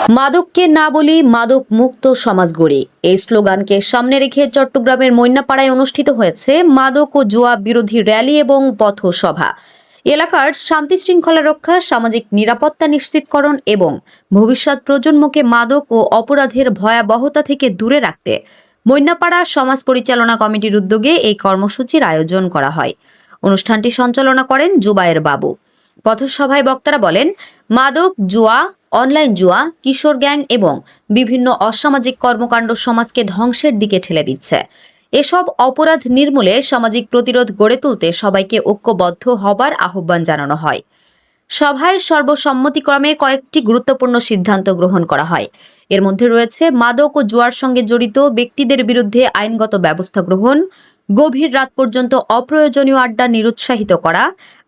মাদককে না বলি, মাদক মুক্ত সমাজ গড়ি, এই স্লোগানকে সামনে রেখে চট্টগ্রামের মৈনাপাড়ায় অনুষ্ঠিত হয়েছে মাদক ও জুয়া বিরোধী র্যালি এবং পথসভা। এলাকার শান্তি শৃঙ্খলা রক্ষা, সামাজিক নিরাপত্তা নিশ্চিতকরণ এবং ভবিষ্যৎ প্রজন্মকে মাদক ও অপরাধের ভয়াবহতা থেকে দূরে রাখতে মৈনাপাড়া সমাজ পরিচালনা কমিটির উদ্যোগে এই কর্মসূচির আয়োজন করা হয়। অনুষ্ঠানটি সঞ্চালনা করেন জুবায়ের বাবু। পথসভায় বক্তারা বলেন, মাদক, জুয়া, অনলাইন জুয়া, কিশোর গ্যাং এবং বিভিন্ন অসামাজিক কর্মকাণ্ড সমাজকে ধ্বংসের দিকে ঠেলে দিচ্ছে। এসব অপরাধ নির্মূলে সামাজিক প্রতিরোধ গড়ে তুলতে সবাইকে ঐক্যবদ্ধ হবার আহ্বান জানানো হয়। সভায় সর্বসম্মতিক্রমে কয়েকটি গুরুত্বপূর্ণ সিদ্ধান্ত গ্রহণ করা হয়। এর মধ্যে রয়েছে মাদক ও জুয়ার সঙ্গে জড়িত ব্যক্তিদের বিরুদ্ধে আইনগত ব্যবস্থা গ্রহণ, গভীর রাত পর্যন্ত অপ্রয়োজনীয় আড্ডা নিরুৎসাহিত করা,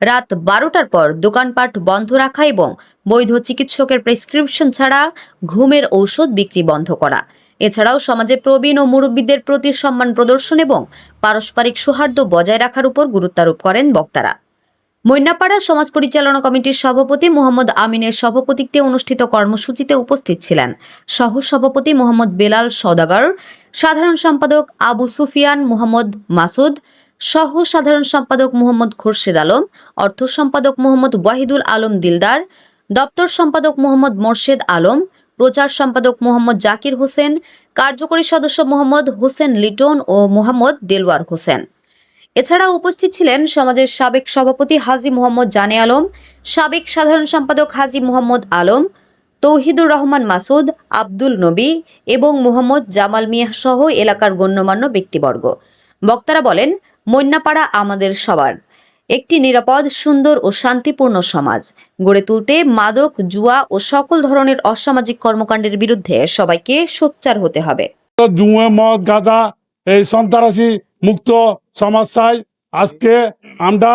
রাত 12টার পর দোকানপাট বন্ধ রাখা এবং বৈধ চিকিৎসকের প্রেসক্রিপশন ছাড়া ঘুমের ঔষধ বিক্রি বন্ধ করা। এছাড়াও সমাজে প্রবীণ ও মুরব্বীদের প্রতি সম্মান প্রদর্শন এবং পারস্পরিক সৌহার্দ্য বজায় রাখার উপর গুরুত্বারোপ করেন বক্তারা। মৈনাপাড়া সমাজ পরিচালনা কমিটির সভাপতি মোহাম্মদ আমিনের সভাপতিত্বে অনুষ্ঠিত কর্মসূচিতে উপস্থিত ছিলেন সহ সভাপতি মোহাম্মদ বেলাল সওদাগর, সাধারণ সম্পাদক আবু সুফিয়ান মোহাম্মদ মাসুদ, সহ সাধারণ সম্পাদক মোহাম্মদ খোরশেদ আলম, অর্থ সম্পাদক মোহাম্মদ ওয়াহিদুল আলম দিলদার, দপ্তর সম্পাদক মোহাম্মদ মোর্শেদ আলম, প্রচার সম্পাদক মোহাম্মদ জাকির হোসেন, কার্যকরী সদস্য মোহাম্মদ হোসেন লিটন ও মোহাম্মদ দেলওয়ার হোসেন। এছাড়া উপস্থিত ছিলেন সমাজের সাবেক সভাপতি হাজী মোহাম্মদ জানে আলম, সাবেক সাধারণ সম্পাদক হাজী মোহাম্মদ আলম, তৌহিদুর রহমান মাসুদ, আব্দুল নবী এবং মোহাম্মদ জামাল মিয়া সহ এলাকার গণ্যমান্য ব্যক্তিবর্গ। বক্তারা বলেন, মৈনাপাড়া আমাদের সবার। একটি নিরাপদ, সুন্দর ও শান্তিপূর্ণ সমাজ গড়ে তুলতে মাদক, জুয়া ও সকল ধরনের অসামাজিক কর্মকাণ্ডের বিরুদ্ধে সবাইকে সোচ্চার হতে হবে। জুয়া, মদ, গাঁজা এই সন্ত্রাসী মুক্ত সমাজ চাই। আজকে আমরা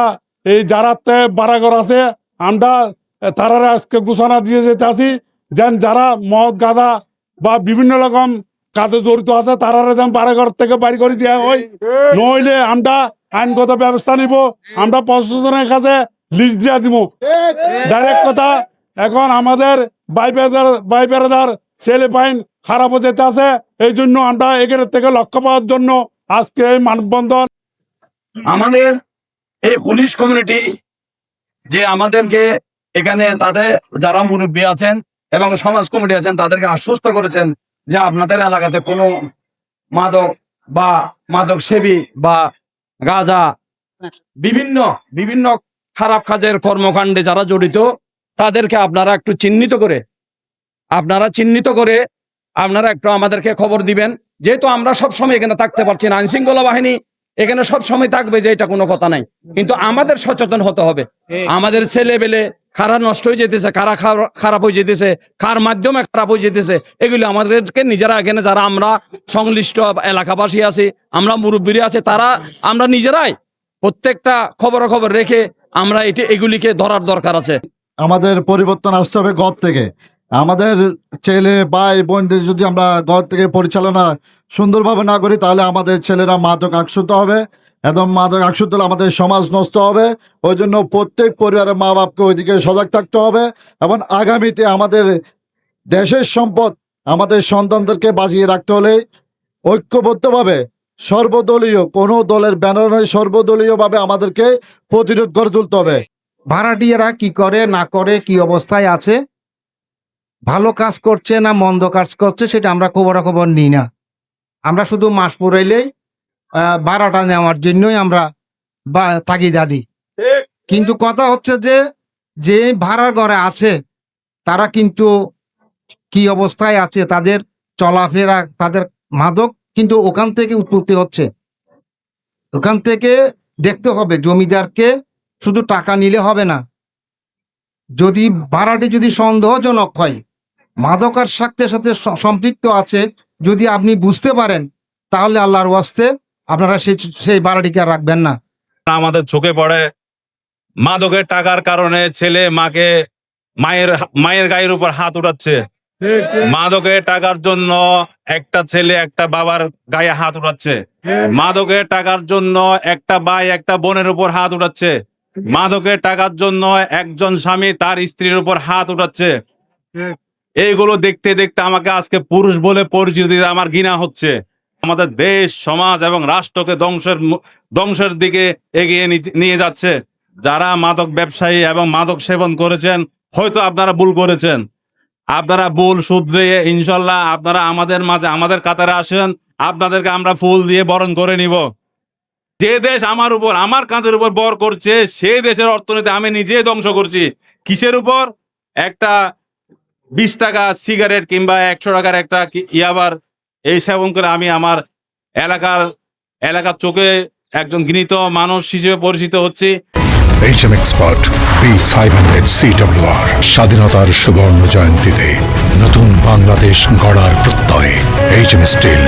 এই যারা বারাগর আছে আমরা তারা আজকে ঘোষণা দিয়ে যেতে আছি যেন যারা মদ, গাঁজা বা বিভিন্ন রকম কাজে জড়িত আছে তারা যেন বারাগর থেকে বাড়ি করে দেওয়া হয়, নইলে আমরা আইনগত ব্যবস্থা নিব। আমরা প্রশাসনের কাছে লিস্ট দিয়ে দিব। ডাইরেক্ট কথা, এখন আমাদের ভাই বেড়াদার ছেলে পাইন খারাপ হয়ে যেতে আছে, এই জন্য আমরা এখান থেকে লক্ষ্য পাওয়ার জন্য আজকে এই মানববন্ধন। আমাদের এই পুলিশ কমিউনিটি যে আমাদেরকে এখানে তাদের যারা মুরব্বী আছেন এবং সমাজ কমিটি আছেন তাদেরকে আশ্বস্ত করেছেন যে আপনাদের এলাকাতে কোনো মাদক বা মাদক সেবী বা গাঁজা বিভিন্ন বিভিন্ন খারাপ কাজের কর্মকাণ্ডে যারা জড়িত তাদেরকে আপনারা একটু চিহ্নিত করে আপনারা একটু আমাদেরকে খবর দিবেন। যেহেতু আমরা সবসময় এখানে থাকতে পারছি না, আইন শৃঙ্খলা বাহিনী এখানে সব সময় থাকবে যে এটা কোনো কথা নাই, কিন্তু আমাদের সচেতন হতে হবে। আমাদের ছেলেবেলে কারা নষ্ট হয়ে যেতেছে, কারা খারাপ হয়ে যেতেছে, কার মাধ্যমে খারাপ হয়ে যেতেছে, এগুলি আমাদেরকে নিজেরা এখানে যারা আমরা সংশ্লিষ্ট এলাকাবাসী আছি, আমরা মুরব্বীরা আছে, তারা আমরা নিজেরাই প্রত্যেকটা খবর রেখে আমরা এগুলিকে ধরার দরকার আছে। আমাদের পরিবর্তন আসতে হবে ঘর থেকে। আমাদের ছেলে ভাই বোনদের যদি আমরা ঘর থেকে পরিচালনা সুন্দরভাবে না করি তাহলে আমাদের ছেলেরা মাদক আসক্ত হবে এবং মাদক আসক্ত হলে আমাদের সমাজ নষ্ট হবে। ওই জন্য প্রত্যেক পরিবারের মা বাপকে ওইদিকে সজাগ থাকতে হবে এবং আগামীতে আমাদের দেশের সম্পদ আমাদের সন্তানদেরকে বাঁচিয়ে রাখতে হলে ঐক্যবদ্ধভাবে সর্বদলীয়, কোনো দলের ব্যানার নয়, সর্বদলীয়ভাবে আমাদেরকে প্রতিরোধ করে তুলতে হবে। ভাড়াটিয়ারা কি করে না করে, কি অবস্থায় আছে, ভালো কাজ করছে না মন্দ কাজ করছে, সেটা আমরা খবর নিই না। আমরা শুধু মাস পুরাইলেই ভাড়াটা নেওয়ার জন্যই আমরা তাগিদা দিই। কিন্তু কথা হচ্ছে যে ভাড়ার ঘরে আছে তারা কিন্তু কি অবস্থায় আছে, তাদের চলাফেরা, তাদের মাদক কিন্তু ওখান থেকে উৎপত্তি হচ্ছে। ওখান থেকে দেখতে হবে, জমিদারকে শুধু টাকা নিলে হবে না। যদি ভাড়াটি যদি সন্দেহজনক হয়, মাদকার সাথে সম্পৃক্ত আছে, যদি আপনি বুঝতে পারেন, তাহলে আল্লাহর ওয়াস্তে আপনারা সেই ভাড়াটিকে আর রাখবেন না। আমাদের চোখে পড়ে মাদকের টাকার কারণে ছেলে মায়ের গায়ের উপর হাত উঠাচ্ছে। মাদকের টাকার জন্য একটা ছেলে একটা বাবার গায়ে হাত উঠাচ্ছে। মাদকের টাকার জন্য একটা ভাই একটা বোনের উপর হাত উঠাচ্ছে। মাদকের টাকার জন্য একজন স্বামী তার স্ত্রীর উপর হাত উঠাচ্ছে। এইগুলো দেখতে দেখতে আমাকে আজকে পুরুষ বলে পরিচিত দিতে আমার ঘৃণা হচ্ছে। আমাদের দেশ, সমাজ এবং রাষ্ট্রকে ধ্বংসের দিকে এগিয়ে নিয়ে যাচ্ছে। যারা মাদক ব্যবসায়ী এবং মাদক সেবন করেছেন, হয়তো আপনারা ভুল করেছেন, আপনারা ভুল শুধরে ইনশাল্লাহ আপনারা আমাদের মাঝে, আমাদের কাতারে আসেন, আপনাদেরকে আমরা ফুল দিয়ে বরণ করে নিব। যে দেশ আমার উপর, আমার কাঁধের উপর বর করছে, সেই দেশের অর্থনীতি আমি নিজে ধ্বংস করছি। কিসের উপর? একটা 20 টাকা সিগারেট কিংবা 100 টাকার একটা ইয়াবার এই সেবন করে আমি আমার এলাকার চোখে একজন ঘৃণিত মানুষ হিসেবে পরিচিত হচ্ছি। HM Expert B500 CWR স্বাধীনতার সুবর্ণ জয়ন্তীতে নতুন বাংলাদেশ গড়ার প্রত্যয়। HM Steel